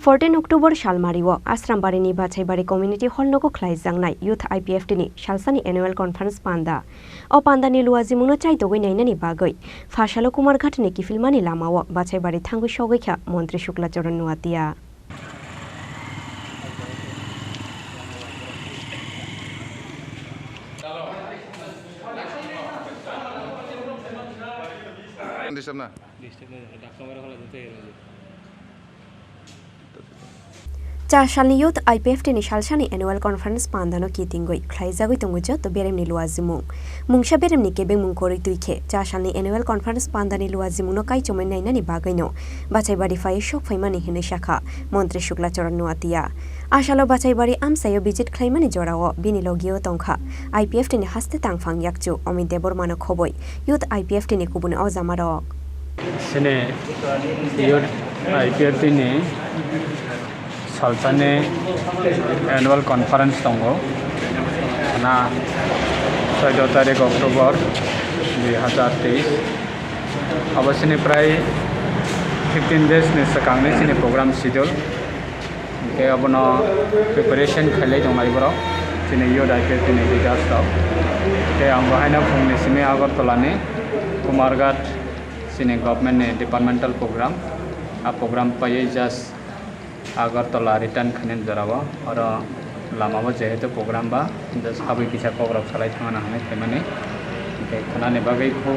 14 October Salmario, Ashrambari ni Bachaibari Community Hall Nogo Khlaijaknai Youth IPF ni Salsani Annual Conference Panda. O Panda ni luazimuno chai to wina ni bagoi. Fashalo Kumar Ghat ni kifilmani lamawa Bachaibari thangu shogekha Montri Shukla Choran nuatia. Salni Youth IPF ni Salsani Annual Conference Pandano Kitingoi, Khlaijaknai Tongujo to Berem ni Luazimung. Mungsha Berem ni Kebeng Mungkori Tuike, Salni Annual Conference Pandani Luazimuno Kai Chomenai ni Bagaino, Bachaibari Fai Shok Faimani Hinishaka, Montri Shukla Choran nuatia. Ashalo Bachaibari Amsayo Bijit Claimani Jorao, Binilogio Tonka, IPF ni Haste Tangfang Yakju, Omi Debor Mano Koboi, Youth IPF ni Kubun Ozamaro. Sene Youth IPF ni Salsani Annual Conference Tongo na 6 तारिख October 2023 अब सिने प्राय 15 days ने सकांगने सिने program schedule के अब न preparation खेले जोंगाई बरो सिने Youth IPF ने दिगास ताव के अंगहाइना फुंगने सिने आगरतला ने कुमारघाट सिने government ने departmental program आ program पाये just आगरतला रिटर्न खनेन जरावा और लामावा जेहेतु प्रोग्राम बा जस हाबी किसा प्रोग्राम चलाई थाना हमें फेमने के खनाने बागै को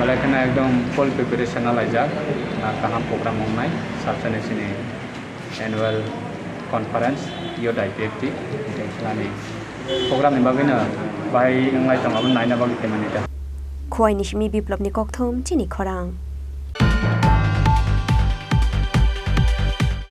मलाकना एकदम फुल प्रिपरेशन लाइजाक ना कहां प्रोग्राम होनाय साबसने सिने एनुअल कॉन्फ्रेंस Youth IPF टी खनाने प्रोग्राम नि बागै न बाय नंगाय तंगाबो नायना बागै फेमने दा खोय निशमी बिप्लबनि कक्थम चिनि खरां।